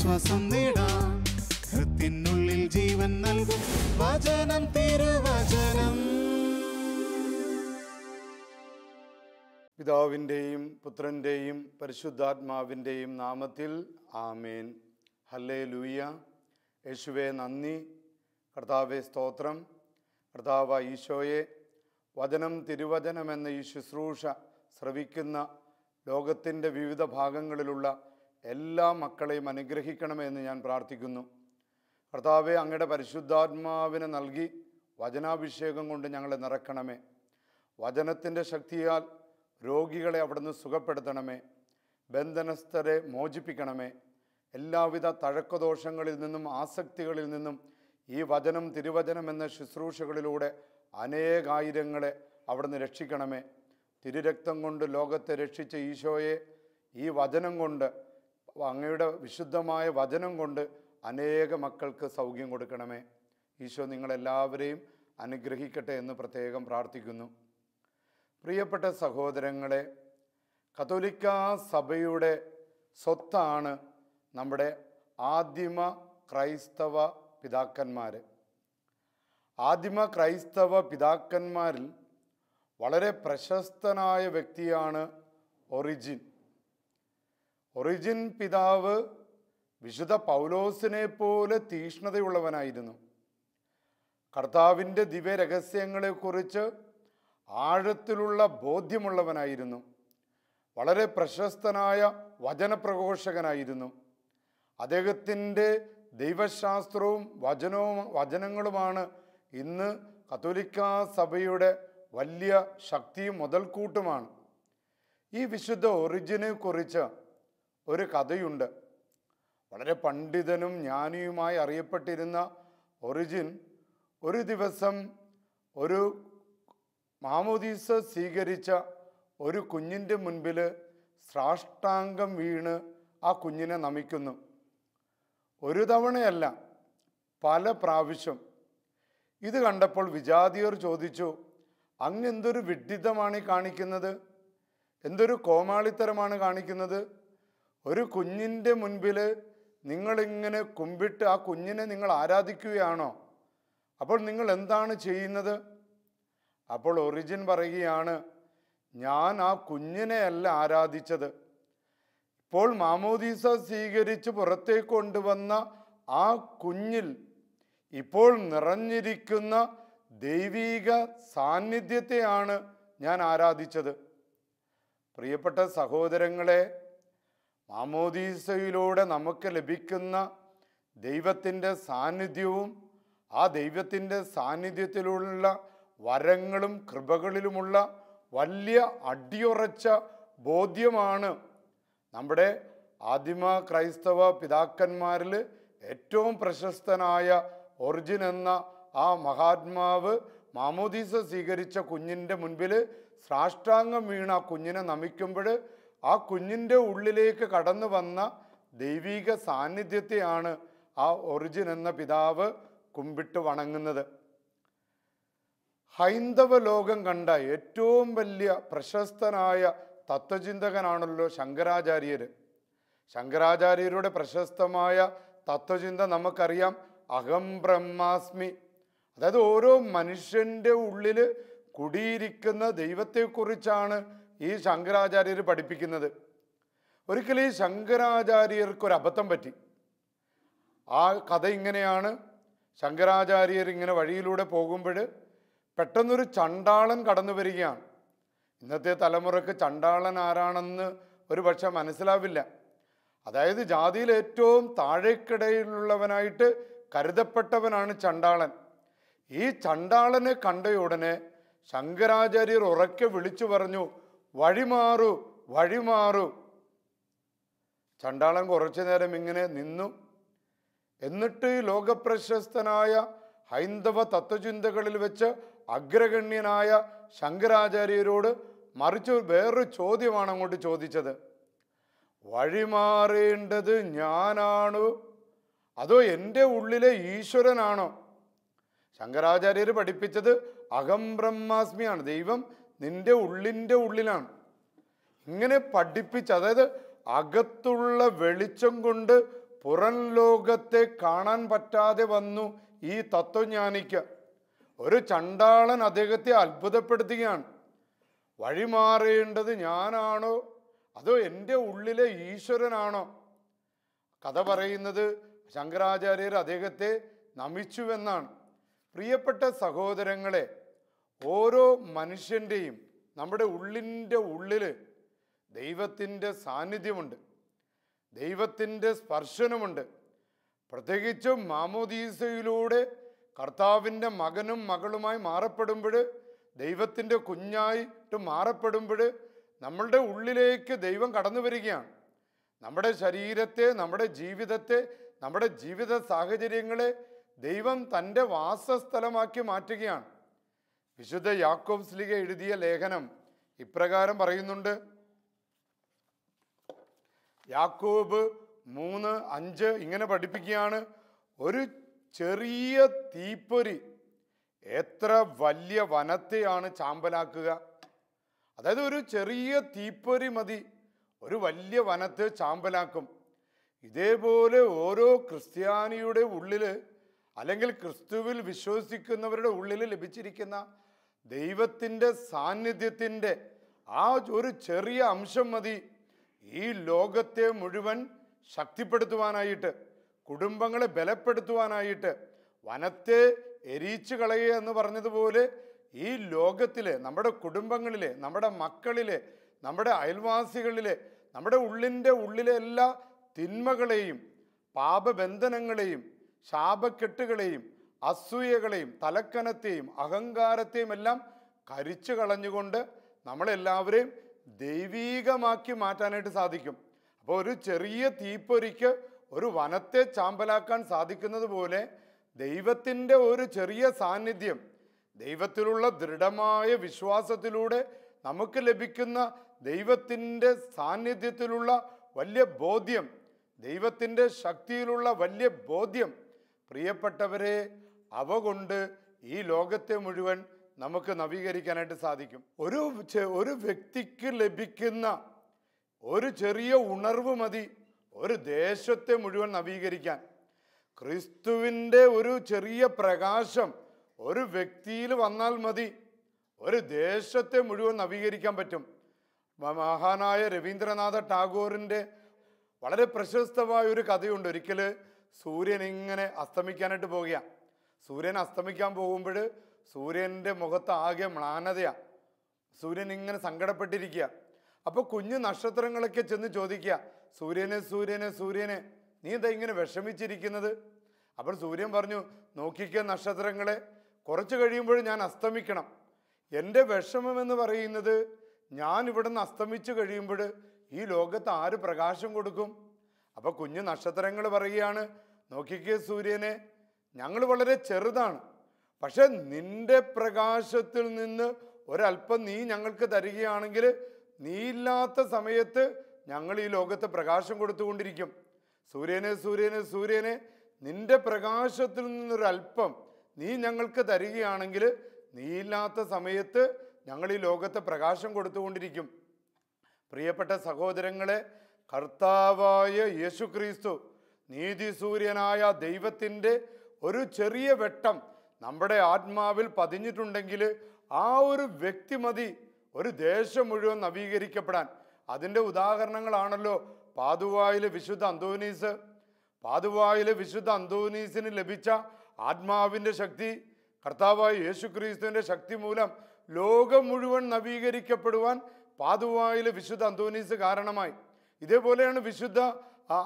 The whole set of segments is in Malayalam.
ആശ്വാസം നേടാം. ഹൃത്തിനുള്ളിൽ ജീവൻ നൽകും വചനം, തിരുവചനം. പിതാവിൻ്റെയും പുത്രൻ്റെയും പരിശുദ്ധാത്മാവിൻ്റെയും നാമത്തിൽ ആമേൻ. ഹല്ലേലൂയ. യേശുവേ നന്ദി. കർത്താവേ സ്തോത്രം. കർത്താവ് ഈശോയെ, വചനം തിരുവചനം എന്ന ഈ ശുശ്രൂഷ ശ്രവിക്കുന്ന ലോകത്തിൻ്റെ വിവിധ ഭാഗങ്ങളിലുള്ള എല്ലാ മക്കളെയും അനുഗ്രഹിക്കണമെന്ന് ഞാൻ പ്രാർത്ഥിക്കുന്നു. കർത്താവെ, അങ്ങയുടെ പരിശുദ്ധാത്മാവിനെ നൽകി വചനാഭിഷേകം കൊണ്ട് ഞങ്ങളെ നിറക്കണമേ. വചനത്തിൻ്റെ ശക്തിയാൽ രോഗികളെ അവിടുന്ന് സുഖപ്പെടുത്തണമേ. ബന്ധനസ്ഥരെ മോചിപ്പിക്കണമേ. എല്ലാവിധ തഴക്കദോഷങ്ങളിൽ നിന്നും ആസക്തികളിൽ നിന്നും ഈ വചനം തിരുവചനം എന്ന ശുശ്രൂഷകളിലൂടെ അനേകായിരങ്ങളെ അവിടുന്ന് രക്ഷിക്കണമേ. തിരുരക്തം കൊണ്ട് ലോകത്തെ രക്ഷിച്ച ഈശോയെ, ഈ വചനം കൊണ്ട്, അങ്ങയുടെ വിശുദ്ധമായ വചനം കൊണ്ട് അനേക മക്കൾക്ക് സൗഖ്യം കൊടുക്കണമേ. ഈശോ നിങ്ങളെല്ലാവരെയും അനുഗ്രഹിക്കട്ടെ എന്ന് പ്രത്യേകം പ്രാർത്ഥിക്കുന്നു. പ്രിയപ്പെട്ട സഹോദരങ്ങളെ, കത്തോലിക്ക സഭയുടെ സ്വത്താണ് നമ്മുടെ ആദിമ ക്രൈസ്തവ പിതാക്കന്മാർ. ആദിമ ക്രൈസ്തവ പിതാക്കന്മാരിൽ വളരെ പ്രശസ്തനായ വ്യക്തിയാണ് ഒറിജിൻ. ഒറിജിൻ പിതാവ് വിശുദ്ധ പൗലോസിനെ പോലെ തീക്ഷ്ണതയുള്ളവനായിരുന്നു. കർത്താവിൻ്റെ ദിവ്യ രഹസ്യങ്ങളെക്കുറിച്ച് ആഴത്തിലുള്ള ബോധ്യമുള്ളവനായിരുന്നു. വളരെ പ്രശസ്തനായ വചനപ്രഘോഷകനായിരുന്നു. അദ്ദേഹത്തിൻ്റെ ദൈവശാസ്ത്രവും വചനങ്ങളുമാണ് ഇന്ന് കത്തോലിക്ക സഭയുടെ വലിയ ശക്തിയും മുതൽക്കൂട്ടുമാണ്. ഈ വിശുദ്ധ ഒറിജിനെ കുറിച്ച് ഒരു കഥയുണ്ട്. വളരെ പണ്ഡിതനും ജ്ഞാനിയുമായി അറിയപ്പെട്ടിരുന്ന ഒറിജിൻ ഒരു ദിവസം ഒരു മാമോദീസ സ്വീകരിച്ച ഒരു കുഞ്ഞിൻ്റെ മുൻപിൽ സാഷ്ടാംഗം വീണ് ആ കുഞ്ഞിനെ നമിക്കുന്നു. ഒരു തവണയല്ല, പല പ്രാവശ്യം. ഇത് കണ്ടപ്പോൾ വിജാതിയർ ചോദിച്ചു, അങ്ങ് എന്തൊരു വിഡ്ഢിത്തമാണ് ഈ കാണിക്കുന്നത്? എന്തൊരു കോമാളിത്തരമാണ് കാണിക്കുന്നത്? ഒരു കുഞ്ഞിൻ്റെ മുൻപിൽ നിങ്ങളിങ്ങനെ കുമ്പിട്ട് ആ കുഞ്ഞിനെ നിങ്ങൾ ആരാധിക്കുകയാണോ? അപ്പോൾ നിങ്ങൾ എന്താണ് ചെയ്യുന്നത്? അപ്പോൾ ഒറിജിൻ പറയുകയാണ്, ഞാൻ ആ കുഞ്ഞിനെയല്ല ആരാധിച്ചത്. ഇപ്പോൾ മാമോദീസ സ്വീകരിച്ച് പുറത്തേക്ക് കൊണ്ടുവന്ന ആ കുഞ്ഞിൽ ഇപ്പോൾ നിറഞ്ഞിരിക്കുന്ന ദൈവീക സാന്നിധ്യത്തെയാണ് ഞാൻ ആരാധിച്ചത്. പ്രിയപ്പെട്ട സഹോദരങ്ങളെ, മാമോദീസയിലൂടെ നമുക്ക് ലഭിക്കുന്ന ദൈവത്തിൻ്റെ സാന്നിധ്യവും ആ ദൈവത്തിൻ്റെ സാന്നിധ്യത്തിലുള്ള വരങ്ങളും കൃപകളിലുമുള്ള വലിയ അടിയുറച്ച ബോധ്യമാണ് നമ്മുടെ ആദിമ ക്രൈസ്തവ പിതാക്കന്മാരിൽ ഏറ്റവും പ്രശസ്തനായ ഒറിജിൻ എന്ന ആ മഹാത്മാവ് മാമോദീസ സ്വീകരിച്ച കുഞ്ഞിൻ്റെ മുൻപിൽ സാഷ്ടാംഗം വീണ ആ കുഞ്ഞിനെ നമിക്കുമ്പോൾ ആ കുഞ്ഞിൻ്റെ ഉള്ളിലേക്ക് കടന്നു വന്ന ദൈവിക സാന്നിധ്യത്തെയാണ് ആ ഒറിജിൻ എന്ന പിതാവ് കുമ്പിട്ട് വണങ്ങുന്നത്. ഹൈന്ദവ ലോകം കണ്ട ഏറ്റവും വലിയ പ്രശസ്തനായ തത്വചിന്തകനാണല്ലോ ശങ്കരാചാര്യർ. ശങ്കരാചാര്യരുടെ പ്രശസ്തമായ തത്വചിന്ത നമുക്കറിയാം, അഹം ബ്രഹ്മാസ്മി. അതായത് ഓരോ മനുഷ്യൻ്റെ ഉള്ളിൽ കുടിയിരിക്കുന്ന ദൈവത്തെക്കുറിച്ചാണ് ഈ ശങ്കരാചാര്യർ പഠിപ്പിക്കുന്നത്. ഒരിക്കലും ഈ ശങ്കരാചാര്യർക്കൊരു അബദ്ധം പറ്റി. ആ കഥ ഇങ്ങനെയാണ്. ശങ്കരാചാര്യർ ഇങ്ങനെ വഴിയിലൂടെ പോകുമ്പോൾ പെട്ടെന്നൊരു ചണ്ടാളൻ കടന്നു വരികയാണ്. ഇന്നത്തെ തലമുറക്ക് ചണ്ടാളൻ ആരാണെന്ന് ഒരു പക്ഷെ മനസ്സിലാവില്ല. അതായത് ജാതിയിൽ ഏറ്റവും താഴേക്കിടയിലുള്ളവനായിട്ട് കരുതപ്പെട്ടവനാണ് ചണ്ടാളൻ. ഈ ചണ്ടാളനെ കണ്ടയുടനെ ശങ്കരാചാര്യർ ഉറക്കെ വിളിച്ചു പറഞ്ഞു, വഴിമാറു വഴിമാറു. ചണ്ടാളൻ കുറച്ചു നേരം ഇങ്ങനെ നിന്നു. എന്നിട്ട് ലോകപ്രശസ്തനായ ഹൈന്ദവ തത്വചിന്തകളിൽ വെച്ച് അഗ്രഗണ്യനായ ശങ്കരാചാര്യരോട് മറിച്ച് വേറൊരു ചോദ്യമാണ് അങ്ങോട്ട് ചോദിച്ചത്. വഴിമാറേണ്ടത് ഞാനാണോ അതോ എൻ്റെ ഉള്ളിലെ ഈശ്വരനാണോ? ശങ്കരാചാര്യർ പഠിപ്പിച്ചത് അഹം ബ്രഹ്മാസ്മിയാണ്. ദൈവം നിന്റെ ഉള്ളിൻ്റെ ഉള്ളിലാണ്. ഇങ്ങനെ പഠിപ്പിച്ച്, അതായത് അകത്തുള്ള വെളിച്ചം കൊണ്ട് പുറം ലോകത്തെ കാണാൻ പറ്റാതെ വന്നു ഈ തത്വജ്ഞാനിക്ക്. ഒരു ചണ്ടാളൻ അദ്ദേഹത്തെ അത്ഭുതപ്പെടുത്തുകയാണ്. വഴിമാറേണ്ടത് ഞാനാണോ അതോ എൻ്റെ ഉള്ളിലെ ഈശ്വരനാണോ? കഥ പറയുന്നത് ശങ്കരാചാര്യർ അദ്ദേഹത്തെ നമിച്ചുവെന്നാണ്. പ്രിയപ്പെട്ട സഹോദരങ്ങളെ, ഓരോ മനുഷ്യൻ്റെയും നമ്മുടെ ഉള്ളിൻ്റെ ഉള്ളിൽ ദൈവത്തിൻ്റെ സാന്നിധ്യമുണ്ട്, ദൈവത്തിൻ്റെ സ്പർശനമുണ്ട്. പ്രത്യേകിച്ചും മാമോദീസയിലൂടെ കർത്താവിൻ്റെ മകനും മകളുമായി മാറപ്പെടുമ്പോൾ, ദൈവത്തിൻ്റെ കുഞ്ഞായിട്ട് മാറപ്പെടുമ്പോൾ നമ്മളുടെ ഉള്ളിലേക്ക് ദൈവം കടന്നു വരികയാണ്. നമ്മുടെ ശരീരത്തെ, നമ്മുടെ ജീവിതത്തെ, നമ്മുടെ ജീവിത സാഹചര്യങ്ങളെ ദൈവം തൻ്റെ വാസസ്ഥലമാക്കി മാറ്റുകയാണ്. വിശുദ്ധ യാക്കോബ് ശ്ലീഹ എഴുതിയ ലേഖനം ഇപ്രകാരം പറയുന്നുണ്ട്. യാക്കോബ് 3:5 ഇങ്ങനെ പഠിപ്പിക്കുകയാണ്: ഒരു ചെറിയ തീപ്പൊരി എത്ര വലിയ വനത്തെയാണ് ചാമ്പലാക്കുക. അതായത് ഒരു ചെറിയ തീപ്പൊരി മതി ഒരു വലിയ വനത്തെ ചാമ്പലാക്കും. ഇതേപോലെ ഓരോ ക്രിസ്ത്യാനിയുടെ ഉള്ളിൽ, അല്ലെങ്കിൽ ക്രിസ്തുവിൽ വിശ്വസിക്കുന്നവരുടെ ഉള്ളിൽ ലഭിച്ചിരിക്കുന്ന ദൈവത്തിൻ്റെ സാന്നിധ്യത്തിൻ്റെ ആ ഒരു ചെറിയ അംശം മതി ഈ ലോകത്തെ മുഴുവൻ ശക്തിപ്പെടുത്തുവാനായിട്ട്, കുടുംബങ്ങളെ ബലപ്പെടുത്തുവാനായിട്ട്. വനത്തെ എരിച്ചു കളയുക എന്ന് പറഞ്ഞതുപോലെ ഈ ലോകത്തിലെ, നമ്മുടെ കുടുംബങ്ങളിലെ, നമ്മുടെ മക്കളിലെ, നമ്മുടെ അയൽവാസികളിലെ, നമ്മുടെ ഉള്ളിലെ എല്ലാ തിന്മകളെയും, പാപബന്ധനങ്ങളെയും, ശാപക്കെട്ടുകളെയും, അസൂയകളെയും, തലക്കനത്തെയും, അഹങ്കാരത്തെയും എല്ലാം കരിച്ചു കളഞ്ഞുകൊണ്ട് നമ്മളെല്ലാവരെയും ദൈവീകമാക്കി മാറ്റാനായിട്ട് സാധിക്കും. അപ്പോൾ ഒരു ചെറിയ തീപ്പൊരിക്ക് ഒരു വനത്തെ ചാമ്പലാക്കാൻ സാധിക്കുന്നത് പോലെ ദൈവത്തിൻ്റെ ഒരു ചെറിയ സാന്നിധ്യം, ദൈവത്തിലുള്ള ദൃഢമായ വിശ്വാസത്തിലൂടെ നമുക്ക് ലഭിക്കുന്ന ദൈവത്തിൻ്റെ സാന്നിധ്യത്തിലുള്ള വലിയ ബോധ്യം, ദൈവത്തിൻ്റെ ശക്തിയിലുള്ള വലിയ ബോധ്യം, പ്രിയപ്പെട്ടവരെ, അവ കൊണ്ട് ഈ ലോകത്തെ മുഴുവൻ നമുക്ക് നവീകരിക്കാനായിട്ട് സാധിക്കും. ഒരു വ്യക്തിക്ക് ലഭിക്കുന്ന ഒരു ചെറിയ ഉണർവ് മതി ഒരു ദേശത്തെ മുഴുവൻ നവീകരിക്കാൻ. ക്രിസ്തുവിൻ്റെ ഒരു ചെറിയ പ്രകാശം ഒരു വ്യക്തിയിൽ വന്നാൽ മതി ഒരു ദേശത്തെ മുഴുവൻ നവീകരിക്കാൻ പറ്റും. മഹാനായ രവീന്ദ്രനാഥ ടാഗോറിൻ്റെ വളരെ പ്രശസ്തമായ ഒരു കഥയുണ്ട്. ഒരിക്കൽ സൂര്യൻ ഇങ്ങനെ അസ്തമിക്കാനായിട്ട് പോവുക. സൂര്യൻ അസ്തമിക്കാൻ പോകുമ്പോൾ സൂര്യൻ്റെ മുഖത്ത് ആകെ മ്ലാനതയാണ്. സൂര്യൻ ഇങ്ങനെ സങ്കടപ്പെട്ടിരിക്കുക. അപ്പോൾ കുഞ്ഞു നക്ഷത്രങ്ങളൊക്കെ ചെന്ന് ചോദിക്കുക, സൂര്യനെ സൂര്യനെ സൂര്യനെ, നീ എന്താ ഇങ്ങനെ വിഷമിച്ചിരിക്കുന്നത്? അപ്പോൾ സൂര്യൻ പറഞ്ഞു, നോക്കിക്കുക നക്ഷത്രങ്ങളെ, കുറച്ച് കഴിയുമ്പോൾ ഞാൻ അസ്തമിക്കണം. എൻ്റെ വിഷമമെന്ന് പറയുന്നത് ഞാൻ ഇവിടുന്ന് അസ്തമിച്ച് കഴിയുമ്പോൾ ഈ ലോകത്ത് ആര് പ്രകാശം കൊടുക്കും? അപ്പോൾ കുഞ്ഞു നക്ഷത്രങ്ങൾ പറയുകയാണ്, നോക്കിക്കേ സൂര്യനെ, ഞങ്ങൾ വളരെ ചെറുതാണ്, പക്ഷെ നിന്റെ പ്രകാശത്തിൽ നിന്ന് ഒരല്പം നീ ഞങ്ങൾക്ക് തരികയാണെങ്കിൽ നീ ഇല്ലാത്ത സമയത്ത് ഞങ്ങൾ ഈ ലോകത്ത് പ്രകാശം കൊടുത്തുകൊണ്ടിരിക്കും. സൂര്യനെ സൂര്യനെ സൂര്യനെ, നിന്റെ പ്രകാശത്തിൽ നിന്നൊരല്പം നീ ഞങ്ങൾക്ക് തരികയാണെങ്കിൽ നീ ഇല്ലാത്ത സമയത്ത് ഞങ്ങൾ ഈ ലോകത്ത് പ്രകാശം കൊടുത്തുകൊണ്ടിരിക്കും. പ്രിയപ്പെട്ട സഹോദരങ്ങളെ, കർത്താവായ യേശുക്രിസ്തു, നീതി സൂര്യനായ ദൈവത്തിൻ്റെ ഒരു ചെറിയ വെട്ടം നമ്മുടെ ആത്മാവിൽ പതിഞ്ഞിട്ടുണ്ടെങ്കിൽ ആ ഒരു വ്യക്തി മതി ഒരു ദേശം മുഴുവൻ നവീകരിക്കപ്പെടാൻ. അതിൻ്റെ ഉദാഹരണങ്ങളാണല്ലോ പാതുവായിലെ വിശുദ്ധ അന്തോനീസ്. പാതുവായിലെ വിശുദ്ധ അന്തോനീസിന് ലഭിച്ച ആത്മാവിൻ്റെ ശക്തി കർത്താവായ യേശുക്രിസ്തുവിൻ്റെ ശക്തി മൂലം ലോകം മുഴുവൻ നവീകരിക്കപ്പെടുവാൻ പാതുവായിലെ വിശുദ്ധ അന്തോനീസ് കാരണമായി. ഇതേപോലെയാണ് വിശുദ്ധ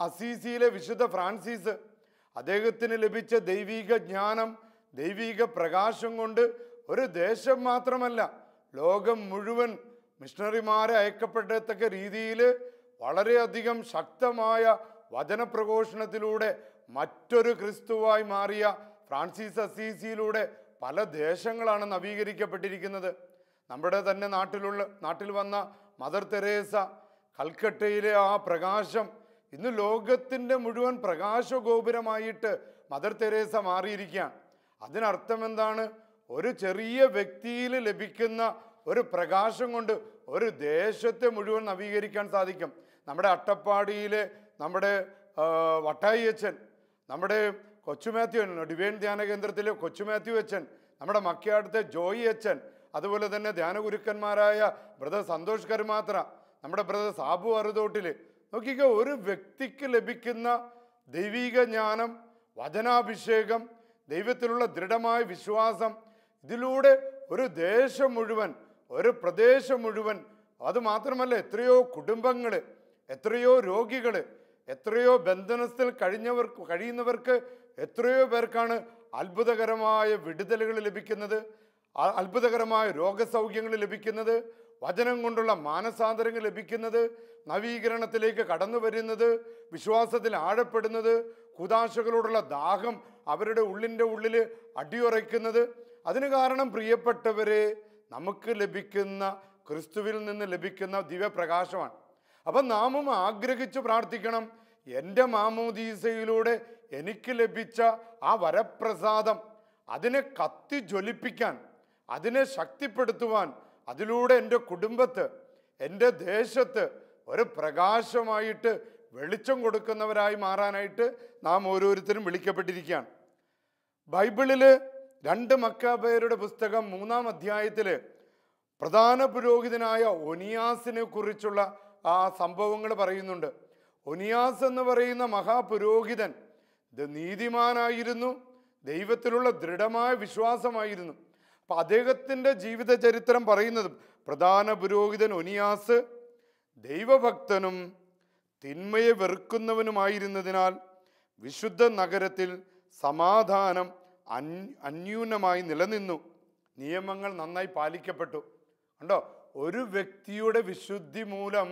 അസീസിയിലെ വിശുദ്ധ ഫ്രാൻസിസ്. അദ്ദേഹത്തിന് ലഭിച്ച ദൈവിക ജ്ഞാനം, ദൈവിക പ്രകാശം കൊണ്ട് ഒരു ദേശം മാത്രമല്ല ലോകം മുഴുവൻ മിഷണറിമാരെ അയക്കപ്പെടത്തക്ക രീതിയിൽ വളരെയധികം ശക്തമായ വചനപ്രഘോഷണത്തിലൂടെ മറ്റൊരു ക്രിസ്തുവായി മാറിയ ഫ്രാൻസിസ് അസീസിയിലൂടെ പല ദേശങ്ങളാണ് നവീകരിക്കപ്പെട്ടിരിക്കുന്നത്. നമ്മുടെ തന്നെ നാട്ടിൽ വന്ന മദർ തെരേസ, കൽക്കട്ടയിലെ ആ പ്രകാശം ഇന്ന് ലോകത്തിൻ്റെ മുഴുവൻ പ്രകാശഗോപുരമായിട്ട് മദർ തെരേസ മാറിയിരിക്കുകയാണ്. അതിനർത്ഥം എന്താണ്? ഒരു ചെറിയ വ്യക്തിയിൽ ലഭിക്കുന്ന ഒരു പ്രകാശം കൊണ്ട് ഒരു ദേശത്തെ മുഴുവൻ നവീകരിക്കാൻ സാധിക്കും. നമ്മുടെ അട്ടപ്പാടിയിലെ നമ്മുടെ വട്ടായി അച്ഛൻ, നമ്മുടെ കൊച്ചുമാത്യു, ഡിവൈൻ ധ്യാന കേന്ദ്രത്തിലെ കൊച്ചുമാത്യു അച്ഛൻ, നമ്മുടെ മക്കയാടത്തെ ജോയി അച്ഛൻ, അതുപോലെ തന്നെ ധ്യാനഗുരുക്കന്മാരായ ബ്രദർ സന്തോഷ് കരുമാത്ര, നമ്മുടെ ബ്രദർ സാബു അറുതോട്ടിൽ. നോക്കിക്കോ, ഒരു വ്യക്തിക്ക് ലഭിക്കുന്ന ദൈവിക ജ്ഞാനം, വചനാഭിഷേകം, ദൈവത്തിലുള്ള ദൃഢമായ വിശ്വാസം, ഇതിലൂടെ ഒരു ദേശം മുഴുവൻ, ഒരു പ്രദേശം മുഴുവൻ, അതുമാത്രമല്ല എത്രയോ കുടുംബങ്ങൾ, എത്രയോ രോഗികൾ, എത്രയോ ബന്ധനത്തിൽ കഴിയുന്നവർക്ക് എത്രയോ പേർക്കാണ് അത്ഭുതകരമായ വിടുതലുകൾ ലഭിക്കുന്നത്, അത്ഭുതകരമായ രോഗസൗഖ്യങ്ങൾ ലഭിക്കുന്നത്, വചനം കൊണ്ടുള്ള മാനസാന്തരങ്ങൾ ലഭിക്കുന്നത്, നവീകരണത്തിലേക്ക് കടന്നു വരുന്നത്, വിശ്വാസത്തിൽ ആഴപ്പെടുന്നത്, കുദാശകളോടുള്ള ദാഹം അവരുടെ ഉള്ളിൽ അടിയുറയ്ക്കുന്നത്. അതിന് കാരണം പ്രിയപ്പെട്ടവരെ, നമുക്ക് ലഭിക്കുന്ന ക്രിസ്തുവിൽ നിന്ന് ലഭിക്കുന്ന ദിവ്യപ്രകാശമാണ്. അപ്പം നാമും ആഗ്രഹിച്ചു പ്രാർത്ഥിക്കണം, എൻ്റെ മാമോദീസയിലൂടെ എനിക്ക് ലഭിച്ച ആ വരപ്രസാദം അതിനെ കത്തി ജ്വലിപ്പിക്കാൻ, അതിനെ ശക്തിപ്പെടുത്തുവാൻ, അതിലൂടെ എൻ്റെ കുടുംബത്ത്, എൻ്റെ ദേശത്ത് ഒരു പ്രകാശമായിട്ട് വെളിച്ചം കൊടുക്കുന്നവരായി മാറാനായിട്ട് നാം ഓരോരുത്തരും വിളിക്കപ്പെട്ടിരിക്കുകയാണ്. ബൈബിളിൽ 2 മക്കാബയരുടെ പുസ്തകം 3-ാം അധ്യായത്തിൽ പ്രധാന പുരോഹിതനായ ഒനിയാസിനെ കുറിച്ചുള്ള ആ സംഭവങ്ങൾ പറയുന്നുണ്ട്. ഒനിയാസ് എന്ന് പറയുന്ന മഹാപുരോഹിതൻ നീതിമാനായിരുന്നു, ദൈവത്തിലുള്ള ദൃഢമായ വിശ്വാസമായിരുന്നു. അപ്പം അദ്ദേഹത്തിൻ്റെ ജീവിത ചരിത്രം പറയുന്നത്, പ്രധാന പുരോഹിതൻ ഒനിയാസ് ദൈവഭക്തനും തിന്മയെ വെറുക്കുന്നവനുമായിരുന്നതിനാൽ വിശുദ്ധ നഗരത്തിൽ സമാധാനം അന്യൂനമായി നിലനിന്നു. നിയമങ്ങൾ നന്നായി പാലിക്കപ്പെട്ടു. കണ്ടോ, ഒരു വ്യക്തിയുടെ വിശുദ്ധി മൂലം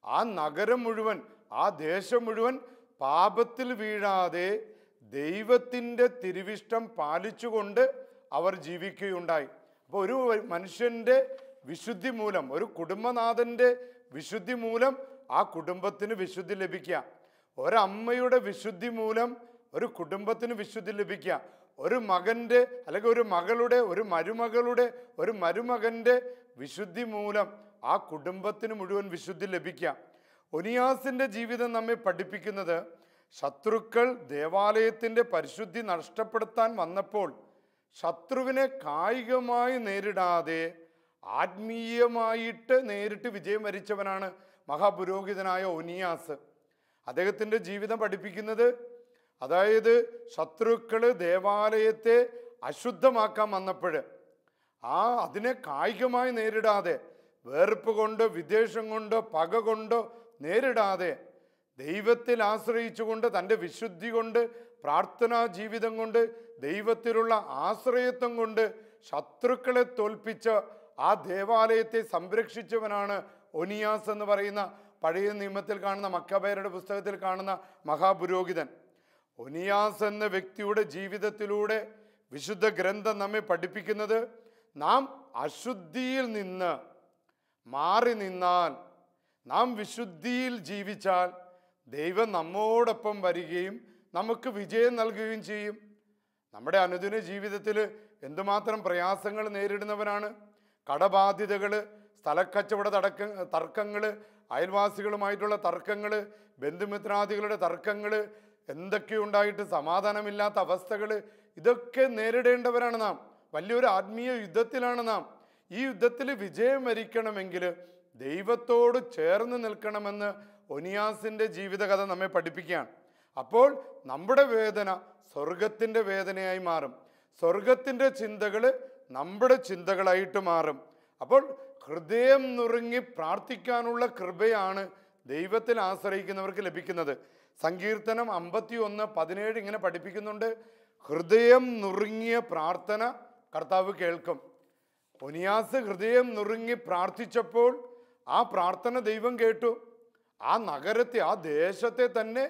ആ നഗരം മുഴുവൻ, ആ ദേശം മുഴുവൻ പാപത്തിൽ വീഴാതെ ദൈവത്തിൻ്റെ തിരുവിഷ്ടം പാലിച്ചുകൊണ്ട് അവർ ജീവിക്കുകയുണ്ടായി. അപ്പോൾ ഒരു മനുഷ്യൻ്റെ വിശുദ്ധി മൂലം, ഒരു കുടുംബനാഥൻ്റെ വിശുദ്ധി മൂലം ആ കുടുംബത്തിന് വിശുദ്ധി ലഭിക്കുക. ഒരമ്മയുടെ വിശുദ്ധി മൂലം ഒരു കുടുംബത്തിന് വിശുദ്ധി ലഭിക്കുക. ഒരു മകൻ്റെ അല്ലെങ്കിൽ ഒരു മകളുടെ, ഒരു മരുമകളുടെ, ഒരു മരുമകൻ്റെ വിശുദ്ധി മൂലം ആ കുടുംബത്തിന് മുഴുവൻ വിശുദ്ധി ലഭിക്കുക. ഒനിയാസിൻ്റെ ജീവിതം നമ്മെ പഠിപ്പിക്കുന്നത്, ശത്രുക്കൾ ദേവാലയത്തിൻ്റെ പരിശുദ്ധി നഷ്ടപ്പെടുത്താൻ വന്നപ്പോൾ ശത്രുവിനെ കായികമായി നേരിടാതെ ആത്മീയമായിട്ട് നേരിട്ട് വിജയം വരിച്ചവനാണ് മഹാപുരോഹിതനായ ഒനിയാസ്. അദ്ദേഹത്തിൻ്റെ ജീവിതം പഠിപ്പിക്കുന്നത്, അതായത് ശത്രുക്കൾ ദേവാലയത്തെ അശുദ്ധമാക്കാൻ വന്നപ്പോൾ അതിനെ കായികമായി നേരിടാതെ, വെറുപ്പ് കൊണ്ടോ വിദ്വേഷം കൊണ്ടോ പക കൊണ്ടോ നേരിടാതെ, ദൈവത്തിൽ ആശ്രയിച്ചുകൊണ്ട്, തൻ്റെ വിശുദ്ധി കൊണ്ട്, പ്രാർത്ഥനാ ജീവിതം കൊണ്ട്, ദൈവത്തിലുള്ള ആശ്രയത്വം കൊണ്ട് ശത്രുക്കളെ തോൽപ്പിച്ച് ആ ദേവാലയത്തെ സംരക്ഷിച്ചവനാണ് ഒനിയാസ് എന്ന് പറയുന്ന പഴയ നിയമത്തിൽ കാണുന്ന, മക്കബയരുടെ പുസ്തകത്തിൽ കാണുന്ന മഹാപുരോഹിതൻ. ഒനിയാസ് എന്ന വ്യക്തിയുടെ ജീവിതത്തിലൂടെ വിശുദ്ധ ഗ്രന്ഥം നമ്മെ പഠിപ്പിക്കുന്നത്, നാം അശുദ്ധിയിൽ നിന്ന് മാറി നിന്നാൽ, നാം വിശുദ്ധിയിൽ ജീവിച്ചാൽ ദൈവം നമ്മോടൊപ്പം വരികയും നമുക്ക് വിജയം നൽകുകയും ചെയ്യും. നമ്മുടെ അനുദിന ജീവിതത്തിൽ എന്തുമാത്രം പ്രയാസങ്ങൾ നേരിടുന്നവരാണ്. കടബാധ്യതകൾ, സ്ഥലക്കച്ചവട തർക്കങ്ങൾ, അയൽവാസികളുമായിട്ടുള്ള തർക്കങ്ങൾ, ബന്ധുമിത്രാദികളുടെ തർക്കങ്ങൾ, എന്തൊക്കെയുണ്ടായിട്ട് സമാധാനമില്ലാത്ത അവസ്ഥകൾ, ഇതൊക്കെ നേരിടേണ്ടവരാണ് നാം. വലിയൊരു ആത്മീയ യുദ്ധത്തിലാണ് നാം. ഈ യുദ്ധത്തിൽ വിജയം വരിക്കണമെങ്കിൽ ദൈവത്തോട് ചേർന്ന് നിൽക്കണമെന്ന് ഒനിയാസിൻ്റെ ജീവിതകഥ നമ്മെ പഠിപ്പിക്കുകയാണ്. അപ്പോൾ നമ്മുടെ വേദന സ്വർഗത്തിൻ്റെ വേദനയായി മാറും. സ്വർഗത്തിൻ്റെ ചിന്തകൾ നമ്മുടെ ചിന്തകളായിട്ട് മാറും. അപ്പോൾ ഹൃദയം നുറുങ്ങി പ്രാർത്ഥിക്കാനുള്ള കൃപയാണ് ദൈവത്തിൽ ആശ്രയിക്കുന്നവർക്ക് ലഭിക്കുന്നത്. സങ്കീർത്തനം 51:17 ഇങ്ങനെ പഠിപ്പിക്കുന്നുണ്ട്, ഹൃദയം നുറുങ്ങിയ പ്രാർത്ഥന കർത്താവ് കേൾക്കും. ഒനിയാസ് ഹൃദയം നുറുങ്ങി പ്രാർത്ഥിച്ചപ്പോൾ ആ പ്രാർത്ഥന ദൈവം കേട്ടു. ആ നഗരത്തെ, ആ ദേശത്തെ തന്നെ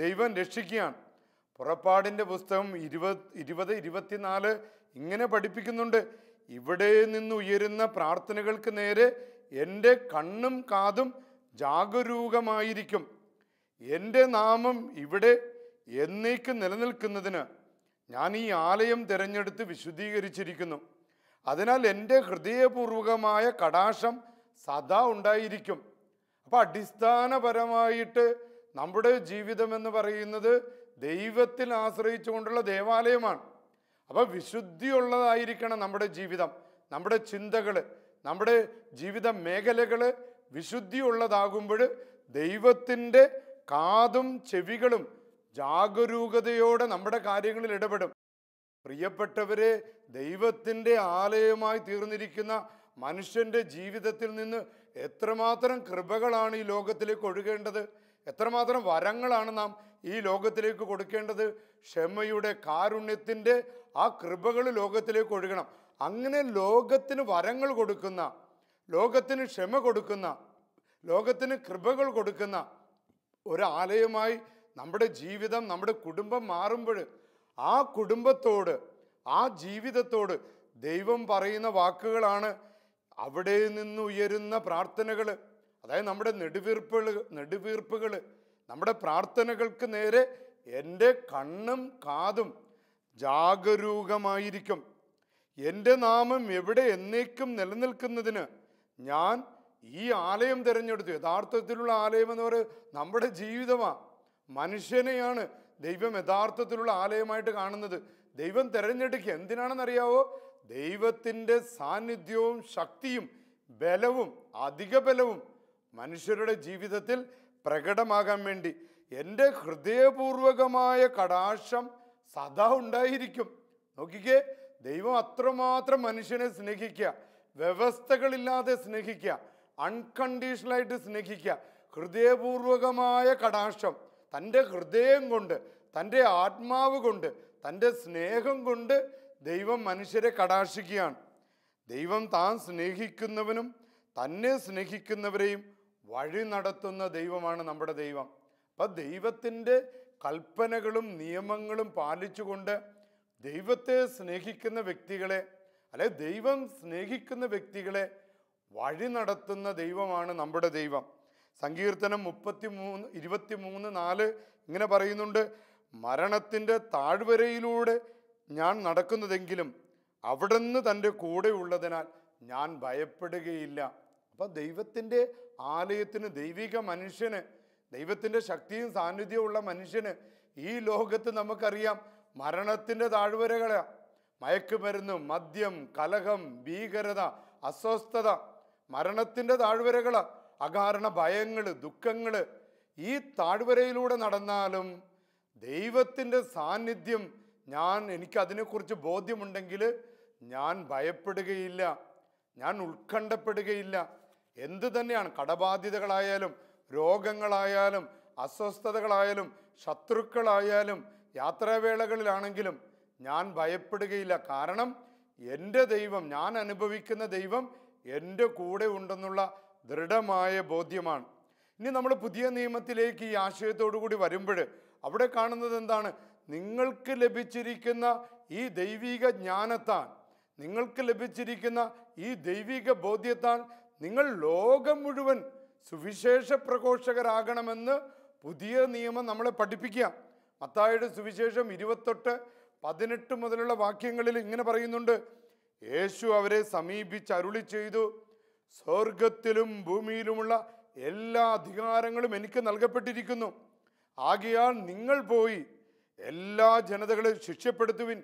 ദൈവം രക്ഷിക്കുകയാണ്. പുറപ്പാടിൻ്റെ പുസ്തകം 20:24 ഇങ്ങനെ പഠിപ്പിക്കുന്നുണ്ട്, ഇവിടെ നിന്ന് ഉയരുന്ന പ്രാർത്ഥനകൾക്ക് നേരെ എൻ്റെ കണ്ണും കാതും ജാഗരൂകമായിരിക്കും. എൻ്റെ നാമം ഇവിടെ എന്നേക്ക് നിലനിൽക്കുന്നതിന് ഞാൻ ഈ ആലയം തിരഞ്ഞെടുത്ത് വിശുദ്ധീകരിച്ചിരിക്കുന്നു. അതിനാൽ എൻ്റെ ഹൃദയപൂർവകമായ കടാക്ഷം സദാ ഉണ്ടായിരിക്കും. അപ്പം അടിസ്ഥാനപരമായിട്ട് നമ്മുടെ ജീവിതം എന്ന് പറയുന്നത് ദൈവത്തിൽ ആശ്രയിച്ചുകൊണ്ടുള്ള ദേവാലയമാണ്. അപ്പോൾ വിശുദ്ധിയുള്ളതായിരിക്കണം നമ്മുടെ ജീവിതം, നമ്മുടെ ചിന്തകൾ, നമ്മുടെ ജീവിത മേഖലകൾ വിശുദ്ധിയുള്ളതാകുമ്പോൾ ദൈവത്തിൻ്റെ കാതും ചെവികളും ജാഗരൂകതയോടെ നമ്മുടെ കാര്യങ്ങളിൽ ഇടപെടും. പ്രിയപ്പെട്ടവരെ, ദൈവത്തിൻ്റെ ആലയമായി തീർന്നിരിക്കുന്ന മനുഷ്യൻ്റെ ജീവിതത്തിൽ നിന്ന് എത്രമാത്രം കൃപകളാണ് ഈ ലോകത്തിലേക്ക് ഒഴുകേണ്ടത്, എത്രമാത്രം വരങ്ങളാണ് നാം ഈ ലോകത്തിലേക്ക് കൊടുക്കേണ്ടത്. ക്ഷമയുടെ, കാരുണ്യത്തിൻ്റെ ആ കൃപകൾ ലോകത്തിലേക്ക് ഒഴുകണം. അങ്ങനെ ലോകത്തിന് വരങ്ങൾ കൊടുക്കുന്ന, ലോകത്തിന് ക്ഷമ കൊടുക്കുന്ന, ലോകത്തിന് കൃപകൾ കൊടുക്കുന്ന ഒരാലയമായി നമ്മുടെ ജീവിതം, നമ്മുടെ കുടുംബം മാറുമ്പോൾ ആ കുടുംബത്തോട്, ആ ജീവിതത്തോട് ദൈവം പറയുന്ന വാക്കുകളാണ് അവിടെ നിന്ന് ഉയരുന്ന പ്രാർത്ഥനകൾ. അതായത് നമ്മുടെ നെടുവീർപ്പുകൾ, നമ്മുടെ പ്രാർത്ഥനകൾക്ക് നേരെ എൻ്റെ കണ്ണും കാതും ജാഗരൂകമായിരിക്കും. എൻ്റെ നാമം എവിടെ എന്നേക്കും നിലനിൽക്കുന്നതിന് ഞാൻ ഈ ആലയം തിരഞ്ഞെടുത്തു. യഥാർത്ഥത്തിലുള്ള ആലയം എന്ന് പറയുന്നത് നമ്മുടെ ജീവിതമാണ്. മനുഷ്യനെയാണ് ദൈവം യഥാർത്ഥത്തിലുള്ള ആലയമായിട്ട് കാണുന്നത്. ദൈവം തിരഞ്ഞെടുക്കുക എന്തിനാണെന്നറിയാവോ? ദൈവത്തിൻ്റെ സാന്നിധ്യവും ശക്തിയും ബലവും, അധിക ബലവും മനുഷ്യരുടെ ജീവിതത്തിൽ പ്രകടമാകാൻ വേണ്ടി. എൻ്റെ ഹൃദയപൂർവകമായ കടാക്ഷം സദാ ഉണ്ടായിരിക്കും. നോക്കിക്കേ, ദൈവം അത്രമാത്രം മനുഷ്യനെ സ്നേഹിക്കുക, വ്യവസ്ഥകളില്ലാതെ സ്നേഹിക്കുക, അൺകണ്ടീഷണലായിട്ട് സ്നേഹിക്കുക. ഹൃദയപൂർവകമായ കടാക്ഷം തൻ്റെ ഹൃദയം കൊണ്ട്, തൻ്റെ ആത്മാവ് കൊണ്ട്, തൻ്റെ സ്നേഹം കൊണ്ട് ദൈവം മനുഷ്യരെ കടാക്ഷിക്കുകയാണ്. ദൈവം താൻ സ്നേഹിക്കുന്നവനും തന്നെ സ്നേഹിക്കുന്നവരെയും വഴി നടത്തുന്ന ദൈവമാണ് നമ്മുടെ ദൈവം. അപ്പം ദൈവത്തിൻ്റെ കൽപ്പനകളും നിയമങ്ങളും പാലിച്ചുകൊണ്ട് ദൈവത്തെ സ്നേഹിക്കുന്ന വ്യക്തികളെ, അല്ലെ ദൈവം സ്നേഹിക്കുന്ന വ്യക്തികളെ വഴി നടത്തുന്ന ദൈവമാണ് നമ്മുടെ ദൈവം. സങ്കീർത്തനം 23:4 ഇങ്ങനെ പറയുന്നുണ്ട്: മരണത്തിൻ്റെ താഴ്വരയിലൂടെ ഞാൻ നടക്കുന്നതെങ്കിലും അവിടുന്ന് തൻ്റെ കൂടെ ഉള്ളതിനാൽ ഞാൻ ഭയപ്പെടുകയില്ല. അപ്പം ദൈവത്തിൻ്റെ ആലയത്തിന്, ദൈവിക മനുഷ്യന്, ദൈവത്തിൻ്റെ ശക്തിയും സാന്നിധ്യവും ഉള്ള മനുഷ്യന് ഈ ലോകത്ത് നമുക്കറിയാം മരണത്തിൻ്റെ താഴ്വരകളാണ്. മയക്കുമരുന്ന്, മദ്യം, കലഹം, ഭീകരത, അസ്വസ്ഥത, മരണത്തിൻ്റെ താഴ്വരകളാണ്. അകാരണ ഭയങ്ങൾ, ദുഃഖങ്ങൾ. ഈ താഴ്വരയിലൂടെ നടന്നാലും ദൈവത്തിൻ്റെ സാന്നിധ്യം, എനിക്കതിനെക്കുറിച്ച് ബോധ്യമുണ്ടെങ്കിൽ ഞാൻ ഭയപ്പെടുകയില്ല, ഞാൻ ഉത്കണ്ഠപ്പെടുകയില്ല. എന്ത് തന്നെയാണ്, കടബാധ്യതകളായാലും രോഗങ്ങളായാലും അസ്വസ്ഥതകളായാലും ശത്രുക്കളായാലും യാത്രാവേളകളിലാണെങ്കിലും ഞാൻ ഭയപ്പെടുകയില്ല. കാരണം എൻ്റെ ദൈവം, ഞാൻ അനുഭവിക്കുന്ന ദൈവം എൻ്റെ കൂടെ ഉണ്ടെന്നുള്ള ദൃഢമായ ബോധ്യമാണ്. ഇനി നമ്മൾ പുതിയ നിയമത്തിലേക്ക് ഈ ആശയത്തോടു കൂടി വരുമ്പോൾ അവിടെ കാണുന്നത് എന്താണ്? നിങ്ങൾക്ക് ലഭിച്ചിരിക്കുന്ന ഈ ദൈവിക ജ്ഞാനത്താൽ, നിങ്ങൾക്ക് ലഭിച്ചിരിക്കുന്ന ഈ ദൈവിക ബോധ്യത്താൽ നിങ്ങൾ ലോകം മുഴുവൻ സുവിശേഷ പ്രഘോഷകരാകണമെന്ന് പുതിയ നിയമം നമ്മളെ പഠിപ്പിക്കുക. മത്തായിയുടെ സുവിശേഷം 28:18 മുതലുള്ള വാക്യങ്ങളിൽ ഇങ്ങനെ പറയുന്നുണ്ട്: യേശു അവരെ സമീപിച്ച് അരുളി ചെയ്തു, സ്വർഗത്തിലും ഭൂമിയിലുമുള്ള എല്ലാ അധികാരങ്ങളും എനിക്ക് നൽകപ്പെട്ടിരിക്കുന്നു. ആകയാൽ നിങ്ങൾ പോയി എല്ലാ ജനതകളെ ശിക്ഷപ്പെടുത്തുവിൻ,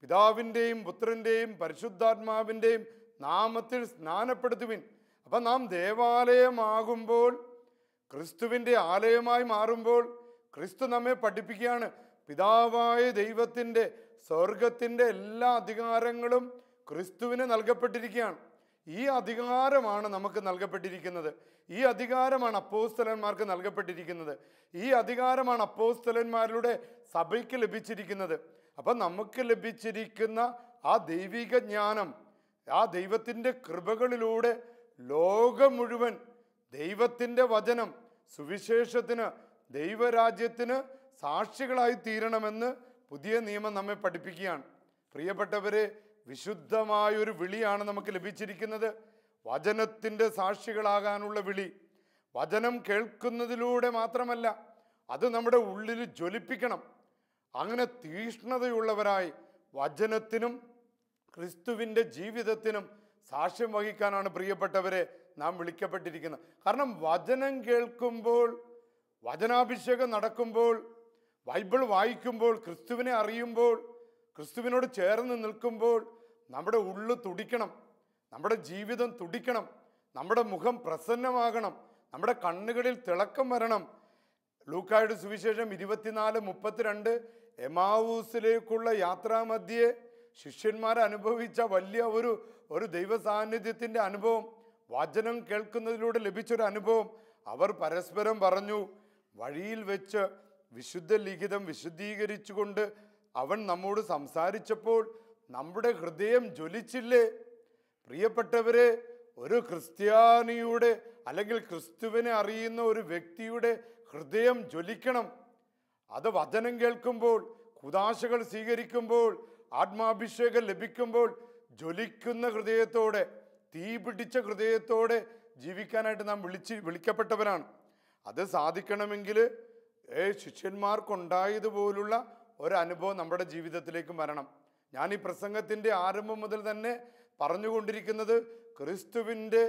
പിതാവിൻ്റെയും പുത്രൻ്റെയും പരിശുദ്ധാത്മാവിൻ്റെയും നാമത്തിൽ സ്നാനപ്പെടുത്തുവിൻ. അപ്പം നാം ദേവാലയമാകുമ്പോൾ, ക്രിസ്തുവിൻ്റെ ആലയമായി മാറുമ്പോൾ ക്രിസ്തു നമ്മെ പഠിപ്പിക്കുകയാണ്, പിതാവായ ദൈവത്തിൻ്റെ, സ്വർഗത്തിൻ്റെ എല്ലാ അധികാരങ്ങളും ക്രിസ്തുവിന് നൽകപ്പെട്ടിരിക്കുകയാണ്. ഈ അധികാരമാണ് നമുക്ക് നൽകപ്പെട്ടിരിക്കുന്നത്. ഈ അധികാരമാണ് അപ്പോസ്തലന്മാർക്ക് നൽകപ്പെട്ടിരിക്കുന്നത്. ഈ അധികാരമാണ് അപ്പോസ്തലന്മാരുടെ സഭയ്ക്ക് ലഭിച്ചിരിക്കുന്നത്. അപ്പം നമുക്ക് ലഭിച്ചിരിക്കുന്ന ആ ദൈവിക ജ്ഞാനം, ആ ദൈവത്തിൻ്റെ കൃപകളിലൂടെ ലോകം മുഴുവൻ ദൈവത്തിൻ്റെ വചനം, സുവിശേഷത്തിന്, ദൈവരാജ്യത്തിന് സാക്ഷികളായി തീരണമെന്ന് പുതിയ നിയമം നമ്മെ പഠിപ്പിക്കുകയാണ്. പ്രിയപ്പെട്ടവരെ, വിശുദ്ധമായൊരു വിളിയാണ് നമുക്ക് ലഭിച്ചിരിക്കുന്നത്. വചനത്തിൻ്റെ സാക്ഷികളാകാനുള്ള വിളി. വചനം കേൾക്കുന്നതിലൂടെ മാത്രമല്ല, അത് നമ്മുടെ ഉള്ളിൽ ജ്വലിപ്പിക്കണം. അങ്ങനെ തീഷ്ണതയുള്ളവരായി വചനത്തിനും ക്രിസ്തുവിൻ്റെ ജീവിതത്തിനും സാക്ഷ്യം വഹിക്കാനാണ് പ്രിയപ്പെട്ടവരെ നാം വിളിക്കപ്പെട്ടിരിക്കുന്നത്. കാരണം വചനം കേൾക്കുമ്പോൾ വചനാഭിഷേകം നടക്കുമ്പോൾ, ബൈബിൾ വായിക്കുമ്പോൾ, ക്രിസ്തുവിനെ അറിയുമ്പോൾ, ക്രിസ്തുവിനോട് ചേർന്ന് നിൽക്കുമ്പോൾ നമ്മുടെ ഉള്ളു തുടിക്കണം, നമ്മുടെ ജീവിതം തുടിക്കണം, നമ്മുടെ മുഖം പ്രസന്നമാകണം, നമ്മുടെ കണ്ണുകളിൽ തിളക്കം വരണം. ലൂക്കായുടെ സുവിശേഷം 24:32 എമാവൂസിലേക്കുള്ള യാത്രാമധ്യേ ശിഷ്യന്മാർ അനുഭവിച്ച വലിയ ഒരു ദൈവ സാന്നിധ്യത്തിൻ്റെ അനുഭവം, വചനം കേൾക്കുന്നതിലൂടെ ലഭിച്ചൊരു അനുഭവം. അവർ പരസ്പരം പറഞ്ഞു, വഴിയിൽ വെച്ച് വിശുദ്ധ ലിഖിതം വിശുദ്ധീകരിച്ചുകൊണ്ട് അവൻ നമ്മോട് സംസാരിച്ചപ്പോൾ നമ്മുടെ ഹൃദയം ജ്വലിച്ചില്ലേ? പ്രിയപ്പെട്ടവരെ, ഒരു ക്രിസ്ത്യാനിയുടെ അല്ലെങ്കിൽ ക്രിസ്തുവിനെ അറിയുന്ന ഒരു വ്യക്തിയുടെ ഹൃദയം ജ്വലിക്കണം. അത് വചനം കേൾക്കുമ്പോൾ, കുദാശകൾ സ്വീകരിക്കുമ്പോൾ, ആത്മാഭിഷേകം ലഭിക്കുമ്പോൾ ജ്വലിക്കുന്ന ഹൃദയത്തോടെ, തീ പിടിച്ച ഹൃദയത്തോടെ ജീവിക്കാനായിട്ട് നാം വിളിക്കപ്പെട്ടവരാണ്. അത് സാധിക്കണമെങ്കിൽ ശിഷ്യന്മാർക്കുണ്ടായതുപോലുള്ള ഒരനുഭവം നമ്മുടെ ജീവിതത്തിലേക്ക് വരണം. ഞാൻ ഈ പ്രസംഗത്തിൻ്റെ ആരംഭം മുതൽ തന്നെ പറഞ്ഞുകൊണ്ടിരിക്കുന്നത് ക്രിസ്തുവിൻ്റെ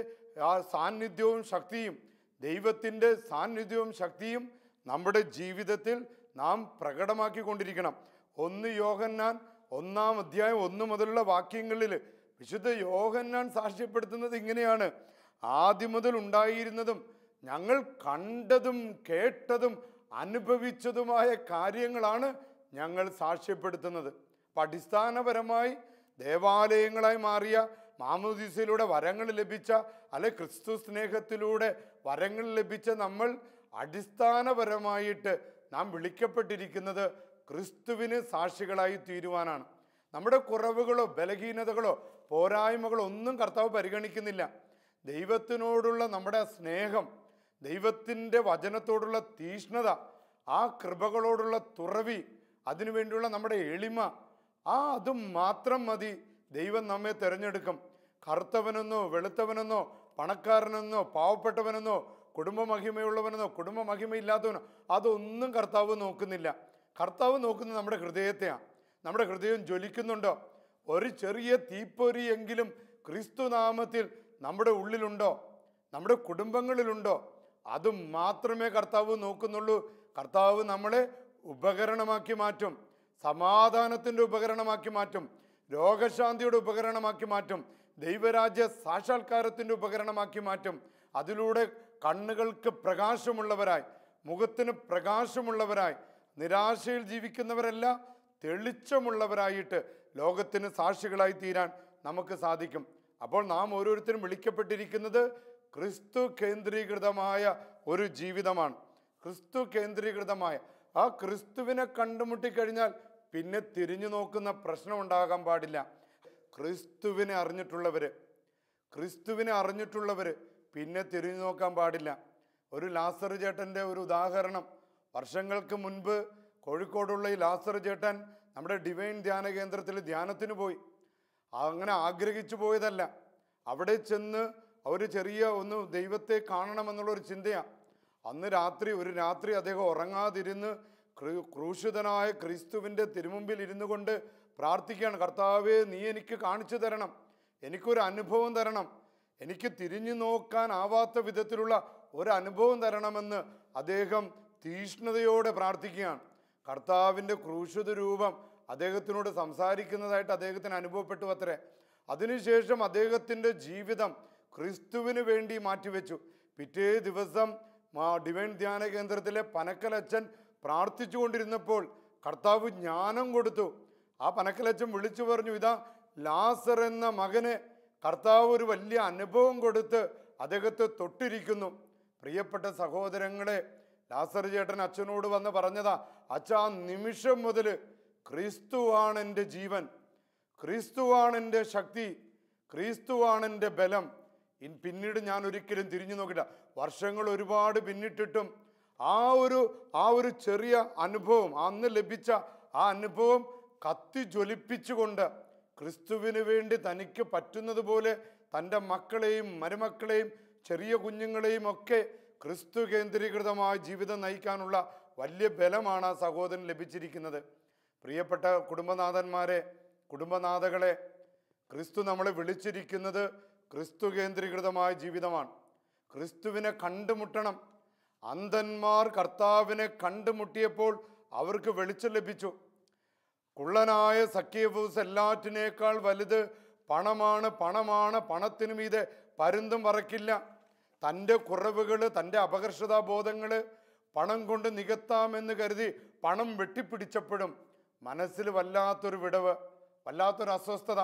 ആ സാന്നിധ്യവും ശക്തിയും, ദൈവത്തിൻ്റെ സാന്നിധ്യവും ശക്തിയും നമ്മുടെ ജീവിതത്തിൽ നാം പ്രകടമാക്കിക്കൊണ്ടിരിക്കണം. 1 യോഹന്നാൻ 1-ാം അധ്യായം 1 മുതലുള്ള വാക്യങ്ങളിൽ വിശുദ്ധ യോഹന്നാൻ സാക്ഷ്യപ്പെടുത്തുന്നത് ഇങ്ങനെയാണ്: ആദ്യം മുതൽ ഉണ്ടായിരുന്നതും ഞങ്ങൾ കണ്ടതും കേട്ടതും അനുഭവിച്ചതുമായ കാര്യങ്ങളാണ് ഞങ്ങൾ സാക്ഷ്യപ്പെടുത്തുന്നത്. അപ്പം അടിസ്ഥാനപരമായി ദേവാലയങ്ങളായി മാറിയ, മാമോദീസയിലൂടെ വരങ്ങൾ ലഭിച്ച, അല്ലെ ക്രിസ്തു സ്നേഹത്തിലൂടെ വരങ്ങൾ ലഭിച്ച നമ്മൾ അടിസ്ഥാനപരമായിട്ട് നാം വിളിക്കപ്പെട്ടിരിക്കുന്നത് ക്രിസ്തുവിന് സാക്ഷികളായി തീരുവാനാണ്. നമ്മുടെ കുറവുകളോ ബലഹീനതകളോ പോരായ്മകളോ ഒന്നും കർത്താവ് പരിഗണിക്കുന്നില്ല. ദൈവത്തിനോടുള്ള നമ്മുടെ സ്നേഹം, ദൈവത്തിൻ്റെ വചനത്തോടുള്ള തീഷ്ണത, ആ കൃപകളോടുള്ള തുറവി, അതിനുവേണ്ടിയുള്ള നമ്മുടെ എളിമ, അതും മാത്രം മതി. ദൈവം നമ്മെ തിരഞ്ഞെടുക്കും. കറുത്തവനെന്നോ വെളുത്തവനെന്നോ പണക്കാരനെന്നോ പാവപ്പെട്ടവനെന്നോ കുടുംബമഹിമയുള്ളവനെന്നോ കുടുംബമഹിമയില്ലാത്തവനോ അതൊന്നും കർത്താവ് നോക്കുന്നില്ല. കർത്താവ് നോക്കുന്നത് നമ്മുടെ ഹൃദയത്തെയാണ്. നമ്മുടെ ഹൃദയം ജ്വലിക്കുന്നുണ്ടോ? ഒരു ചെറിയ തീപ്പൊരിയെങ്കിലും ക്രിസ്തുനാമത്തിൽ നമ്മുടെ ഉള്ളിലുണ്ടോ? നമ്മുടെ കുടുംബങ്ങളിലുണ്ടോ? അത് മാത്രമേ കർത്താവ് നോക്കുന്നുള്ളൂ. കർത്താവ് നമ്മളെ ഉപകരണമാക്കി മാറ്റും. സമാധാനത്തിൻ്റെ ഉപകരണമാക്കി മാറ്റും. രോഗശാന്തിയുടെ ഉപകരണമാക്കി മാറ്റും. ദൈവരാജ്യ സാക്ഷാത്കാരത്തിൻ്റെ ഉപകരണമാക്കി മാറ്റും. അതിലൂടെ കണ്ണുകൾക്ക് പ്രകാശമുള്ളവരായി, മുഖത്തിന് പ്രകാശമുള്ളവരായി, നിരാശയിൽ ജീവിക്കുന്നവരല്ല തെളിച്ചമുള്ളവരായിട്ട് ലോകത്തിന് സാക്ഷികളായി തീരാൻ നമുക്ക് സാധിക്കും. അപ്പോൾ നാം ഓരോരുത്തരും വിളിക്കപ്പെട്ടിരിക്കുന്നത് ക്രിസ്തു കേന്ദ്രീകൃതമായ ഒരു ജീവിതമാണ്. ക്രിസ്തു കേന്ദ്രീകൃതമായ ആ ക്രിസ്തുവിനെ കണ്ടുമുട്ടിക്കഴിഞ്ഞാൽ പിന്നെ തിരിഞ്ഞു നോക്കുന്ന പ്രശ്നം ഉണ്ടാകാൻ പാടില്ല. ക്രിസ്തുവിനെ അറിഞ്ഞിട്ടുള്ളവർ പിന്നെ തിരിഞ്ഞു നോക്കാൻ പാടില്ല. ഒരു ലാസർ ചേട്ടൻ്റെ ഒരു ഉദാഹരണം, വർഷങ്ങൾക്ക് മുൻപ് കോഴിക്കോടുള്ള ഈ ലാസർ ചേട്ടൻ നമ്മുടെ ഡിവൈൻ ധ്യാന കേന്ദ്രത്തിൽ ധ്യാനത്തിന് പോയി. അങ്ങനെ ആഗ്രഹിച്ചു പോയതല്ല. അവിടെ ചെന്ന് ഒരു ചെറിയ ദൈവത്തെ കാണണമെന്നുള്ളൊരു ചിന്തയാണ്. അന്ന് ഒരു രാത്രി അദ്ദേഹം ഉറങ്ങാതിരുന്ന് ക്രൂശിതനായ ക്രിസ്തുവിൻ്റെ തിരുമുമ്പിൽ ഇരുന്നു കൊണ്ട് പ്രാർത്ഥിക്കുകയാണ്, കർത്താവേ, നീ എനിക്ക് കാണിച്ചു തരണം, എനിക്കൊരു അനുഭവം തരണം, എനിക്ക് തിരിഞ്ഞു നോക്കാനാവാത്ത വിധത്തിലുള്ള ഒരു അനുഭവം തരണമെന്ന് അദ്ദേഹം തീഷ്ണതയോടെ പ്രാർത്ഥിക്കുകയാണ്. കർത്താവിൻ്റെ ക്രൂശിത രൂപം അദ്ദേഹത്തിനോട് സംസാരിക്കുന്നതായിട്ട് അദ്ദേഹത്തിന് അനുഭവപ്പെട്ടു അത്രേ. അതിനുശേഷം അദ്ദേഹത്തിൻ്റെ ജീവിതം ക്രിസ്തുവിന് വേണ്ടി മാറ്റിവെച്ചു. പിറ്റേ ദിവസം ഡിവൈൻ ധ്യാന കേന്ദ്രത്തിലെ പനക്കലച്ചൻ പ്രാർത്ഥിച്ചു കൊണ്ടിരുന്നപ്പോൾ കർത്താവ് ജ്ഞാനം കൊടുത്തു. ആ പനക്കലച്ചൻ വിളിച്ചു പറഞ്ഞു, ഇതാ ലാസർ എന്ന മകന് കർത്താവ് ഒരു വലിയ അനുഭവം കൊടുത്ത് അദ്ദേഹത്തെ തൊട്ടിരിക്കുന്നു. പ്രിയപ്പെട്ട സഹോദരങ്ങളെ, ലാസർ ചേട്ടൻ അച്ഛനോട് വന്ന് പറഞ്ഞതാ, അച്ഛാ, ആ നിമിഷം മുതൽ ക്രിസ്തുവാണ് എൻ്റെ ജീവൻ, ക്രിസ്തുവാണ് എൻ്റെ ശക്തി, ക്രിസ്തുവാണ് എൻ്റെ ബലം. പിന്നീട് ഞാൻ ഒരിക്കലും തിരിഞ്ഞു നോക്കില്ല. വർഷങ്ങൾ ഒരുപാട് പിന്നിട്ടിട്ടും ആ ഒരു ചെറിയ അനുഭവം, അന്ന് ലഭിച്ച ആ അനുഭവം കത്തി ജ്വലിപ്പിച്ചുകൊണ്ട് ക്രിസ്തുവിന് വേണ്ടി തനിക്ക് പറ്റുന്നത് പോലെ തൻ്റെ മക്കളെയും മരുമക്കളെയും ചെറിയ കുഞ്ഞുങ്ങളെയും ഒക്കെ ക്രിസ്തു കേന്ദ്രീകൃതമായ ജീവിതം നയിക്കാനുള്ള വലിയ ബലമാണ് ആ സഹോദരൻ ലഭിച്ചിരിക്കുന്നത്. പ്രിയപ്പെട്ട കുടുംബനാഥന്മാരെ, കുടുംബനാഥകളെ, ക്രിസ്തു നമ്മളെ വിളിച്ചിരിക്കുന്നത് ക്രിസ്തു കേന്ദ്രീകൃതമായ ജീവിതമാണ്. ക്രിസ്തുവിനെ കണ്ടുമുട്ടണം. അന്ധന്മാർ കർത്താവിനെ കണ്ടുമുട്ടിയപ്പോൾ അവർക്ക് വെളിച്ചം ലഭിച്ചു. കുള്ളനായ സക്കേവൂസ് എല്ലാറ്റിനേക്കാൾ വലുത് പണമാണ്, പണമാണ്, പണത്തിനു മീതെ പരുന്തും പറക്കില്ല. തൻ്റെ കുറവുകൾ, തൻ്റെ അപകർഷതാബോധങ്ങൾ പണം കൊണ്ട് നികത്താമെന്ന് കരുതി പണം വെട്ടിപ്പിടിച്ചപ്പോഴും മനസ്സിൽ വല്ലാത്തൊരു വിടവ്, വല്ലാത്തൊരു അസ്വസ്ഥത,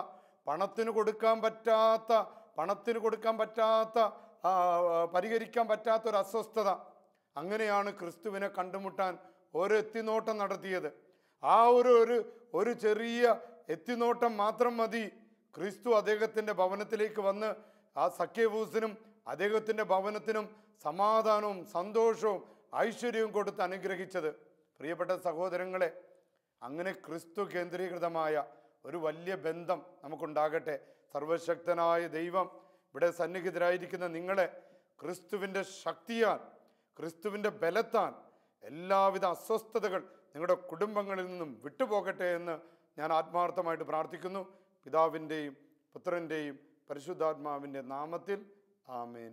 പണത്തിന് കൊടുക്കാൻ പറ്റാത്ത പരിഹരിക്കാൻ പറ്റാത്തൊരു അസ്വസ്ഥത. അങ്ങനെയാണ് ക്രിസ്തുവിനെ കണ്ടുമുട്ടാൻ ഒരു എത്തിനോട്ടം നടത്തിയത്. ആ ഒരു ചെറിയ എത്തിനോട്ടം മാത്രം മതി ക്രിസ്തു അദ്ദേഹത്തിൻ്റെ ഭവനത്തിലേക്ക് വന്ന് ആ സക്കേവൂസിനും അദ്ദേഹത്തിൻ്റെ ഭവനത്തിനും സമാധാനവും സന്തോഷവും ഐശ്വര്യവും കൊടുത്ത് അനുഗ്രഹിച്ചത്. പ്രിയപ്പെട്ട സഹോദരങ്ങളെ, അങ്ങനെ ക്രിസ്തു കേന്ദ്രീകൃതമായ ഒരു വലിയ ബന്ധം നമുക്കുണ്ടാകട്ടെ. സർവശക്തനായ ദൈവം ഇവിടെ സന്നിഹിതരായിരിക്കുന്ന നിങ്ങളെ ക്രിസ്തുവിൻ്റെ ശക്തിയാൽ, ക്രിസ്തുവിൻ്റെ ബലത്താൽ എല്ലാവിധ അസ്വസ്ഥതകൾ നിങ്ങളുടെ കുടുംബങ്ങളിൽ നിന്നും വിട്ടുപോകട്ടെ എന്ന് ഞാൻ ആത്മാർത്ഥമായിട്ട് പ്രാർത്ഥിക്കുന്നു. പിതാവിൻ്റെയും പുത്രൻ്റെയും പരിശുദ്ധാത്മാവിൻ്റെ നാമത്തിൽ ആമേൻ.